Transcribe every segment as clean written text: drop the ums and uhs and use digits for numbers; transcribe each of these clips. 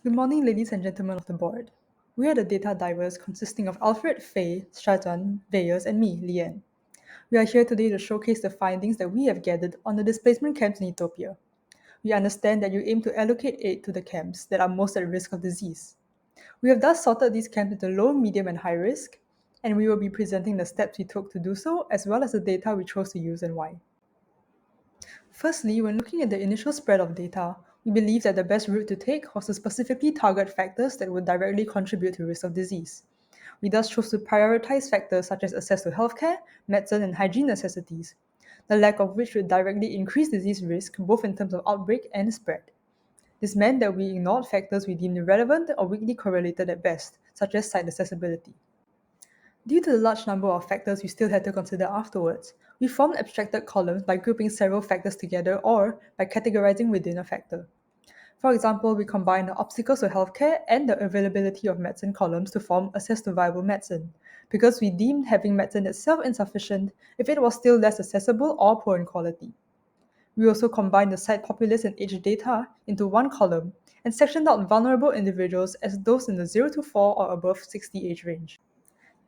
Good morning, ladies and gentlemen of the board. We are the data divers consisting of Alfred, Faye, Syazwan, Vayers, and me, Leanne. We are here today to showcase the findings that we have gathered on the displacement camps in Ethiopia. We understand that you aim to allocate aid to the camps that are most at risk of disease. We have thus sorted these camps into low, medium, and high risk, and we will be presenting the steps we took to do so, as well as the data we chose to use and why. Firstly, when looking at the initial spread of data, we believe that the best route to take was to specifically target factors that would directly contribute to risk of disease. We thus chose to prioritize factors such as access to healthcare, medicine, and hygiene necessities, the lack of which would directly increase disease risk both in terms of outbreak and spread. This meant that we ignored factors we deemed irrelevant or weakly correlated at best, such as site accessibility. Due to the large number of factors we still had to consider afterwards, we formed abstracted columns by grouping several factors together or by categorizing within a factor. For example, we combined the obstacles to healthcare and the availability of medicine columns to form access to viable medicine, because we deemed having medicine itself insufficient if it was still less accessible or poor in quality. We also combined the site populace and age data into one column and sectioned out vulnerable individuals as those in the 0 to 4 or above 60 age range.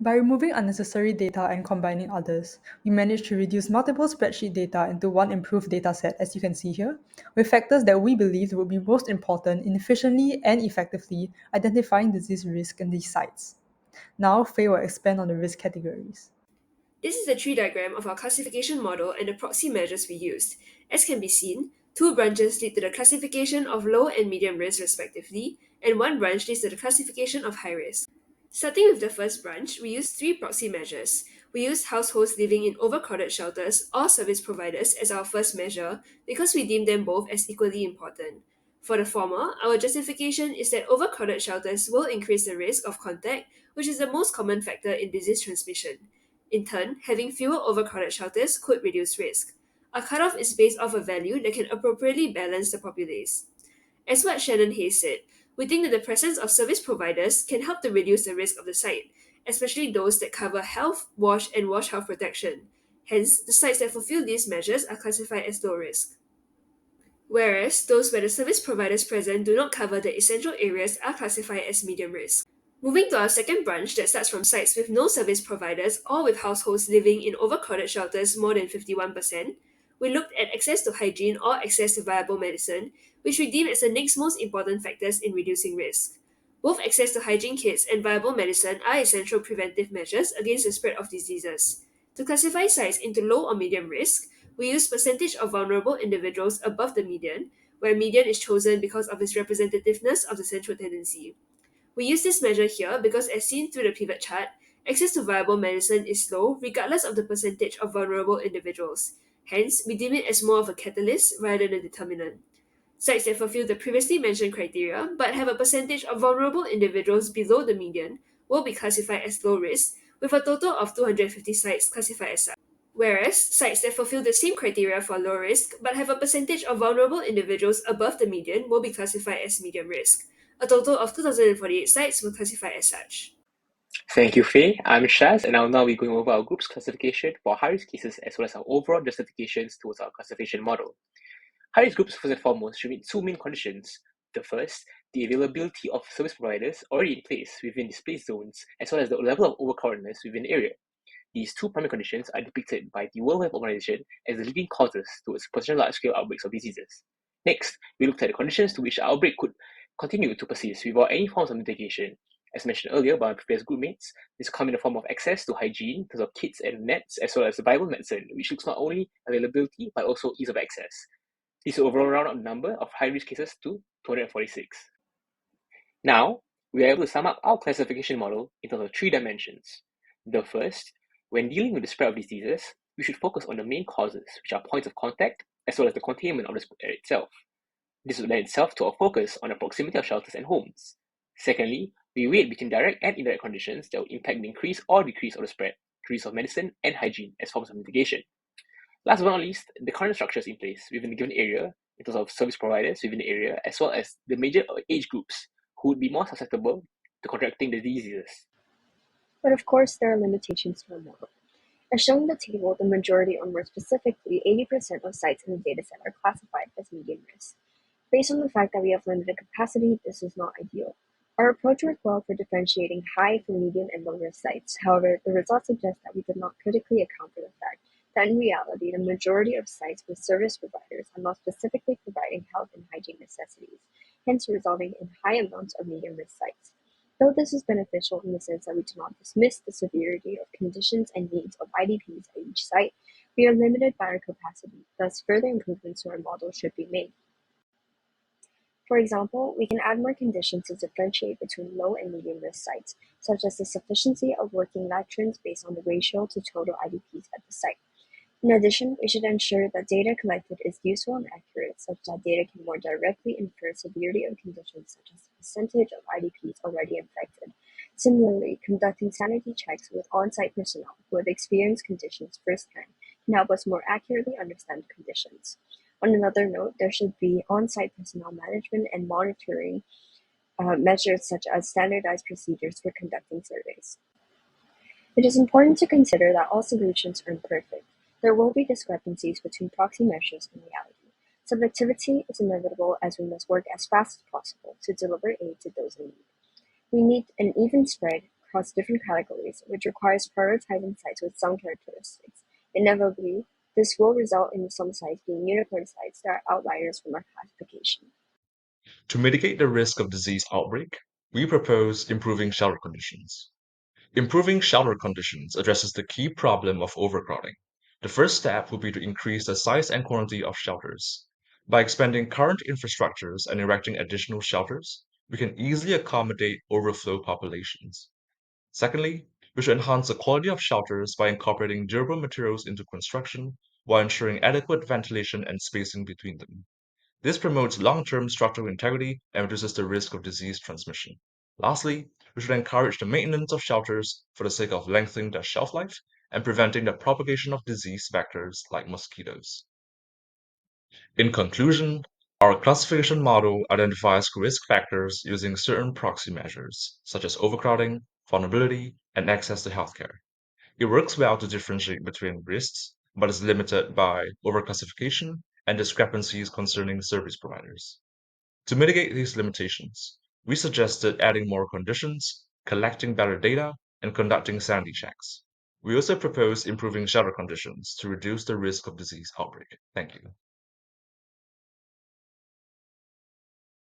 By removing unnecessary data and combining others, we managed to reduce multiple spreadsheet data into one improved dataset, as you can see here, with factors that we believed would be most important in efficiently and effectively identifying disease risk in these sites. Now, Faye will expand on the risk categories. This is the tree diagram of our classification model and the proxy measures we used. As can be seen, two branches lead to the classification of low and medium risk respectively, and one branch leads to the classification of high risk. Starting with the first branch, we used three proxy measures. We used households living in overcrowded shelters or service providers as our first measure because we deemed them both as equally important. For the former, our justification is that overcrowded shelters will increase the risk of contact, which is the most common factor in disease transmission. In turn, having fewer overcrowded shelters could reduce risk. Our cutoff is based off a value that can appropriately balance the populace. As what Shannon Hayes said, we think that the presence of service providers can help to reduce the risk of the site, especially those that cover health, and wash health protection. Hence, the sites that fulfill these measures are classified as low risk. Whereas those where the service providers present do not cover the essential areas are classified as medium risk. Moving to our second branch that starts from sites with no service providers or with households living in overcrowded shelters more than 51%, we looked at access to hygiene or access to viable medicine, which we deem as the next most important factors in reducing risk. Both access to hygiene kits and viable medicine are essential preventive measures against the spread of diseases. To classify sites into low or medium risk, we use percentage of vulnerable individuals above the median, where median is chosen because of its representativeness of the central tendency. We use this measure here because, as seen through the pivot chart, access to viable medicine is low regardless of the percentage of vulnerable individuals. Hence, we deem it as more of a catalyst rather than a determinant. Sites that fulfill the previously mentioned criteria but have a percentage of vulnerable individuals below the median will be classified as low risk, with a total of 250 sites classified as such. Whereas, sites that fulfill the same criteria for low risk but have a percentage of vulnerable individuals above the median will be classified as medium risk. A total of 2,048 sites were classified as such. Thank you, Faye. I'm Shaz, and I'll now be going over our group's classification for high-risk cases as well as our overall justifications towards our classification model. High-risk groups, first and foremost, should meet two main conditions. The first, the availability of service providers already in place within displaced zones, as well as the level of overcrowdedness within the area. These two primary conditions are depicted by the World Health Organization as the leading causes towards potential large-scale outbreaks of diseases. Next, we looked at the conditions to which the outbreak could continue to persist without any forms of mitigation. As mentioned earlier by my previous group mates, this come in the form of access to hygiene, in terms of kits and nets, as well as viable medicine, which looks not only availability but also ease of access. This will overall round up the number of high-risk cases to 246. Now, we are able to sum up our classification model in terms of three dimensions. The first, when dealing with the spread of diseases, we should focus on the main causes, which are points of contact, as well as the containment of the spread itself. This would lend itself to a focus on the proximity of shelters and homes. Secondly, we weigh between direct and indirect conditions that would impact the increase or decrease of the spread through use of medicine and hygiene as forms of mitigation. Last but not least, the current structures in place within the given area, in terms of service providers within the area, as well as the major age groups who would be more susceptible to contracting the diseases. But of course, there are limitations to our model. As shown in the table, the majority, or more specifically 80% of sites in the dataset are classified as medium risk. Based on the fact that we have limited capacity, this is not ideal. Our approach worked well for differentiating high from medium and low risk sites. However, the results suggest that we did not critically account for the fact that in reality, the majority of sites with service providers are not specifically providing health and hygiene necessities, hence resulting in high amounts of medium risk sites. Though this is beneficial in the sense that we do not dismiss the severity of conditions and needs of IDPs at each site, we are limited by our capacity, thus further improvements to our model should be made. For example, we can add more conditions to differentiate between low and medium risk sites, such as the sufficiency of working latrines based on the ratio to total IDPs at the site. In addition, we should ensure that data collected is useful and accurate, such that data can more directly infer severity of conditions such as the percentage of IDPs already infected. Similarly, conducting sanity checks with on-site personnel who have experienced conditions firsthand can help us more accurately understand conditions. On another note, there should be on-site personnel management and monitoring measures such as standardized procedures for conducting surveys. It is important to consider that all solutions are imperfect. There will be discrepancies between proxy measures and reality. Subjectivity is inevitable as we must work as fast as possible to deliver aid to those in need. We need an even spread across different categories, which requires prioritizing sites with some characteristics. Inevitably, this will result in some sites being unicorn sites that are outliers from our classification. To mitigate the risk of disease outbreak, we propose improving shelter conditions. Improving shelter conditions addresses the key problem of overcrowding. The first step would be to increase the size and quantity of shelters. By expanding current infrastructures and erecting additional shelters, we can easily accommodate overflow populations. Secondly, we should enhance the quality of shelters by incorporating durable materials into construction while ensuring adequate ventilation and spacing between them. This promotes long-term structural integrity and reduces the risk of disease transmission. Lastly, we should encourage the maintenance of shelters for the sake of lengthening their shelf life and preventing the propagation of disease vectors like mosquitoes. In conclusion, our classification model identifies risk factors using certain proxy measures, such as overcrowding, vulnerability, and access to healthcare. It works well to differentiate between risks, but is limited by overclassification and discrepancies concerning service providers. To mitigate these limitations, we suggested adding more conditions, collecting better data, and conducting sanity checks. We also propose improving shelter conditions to reduce the risk of disease outbreak. Thank you.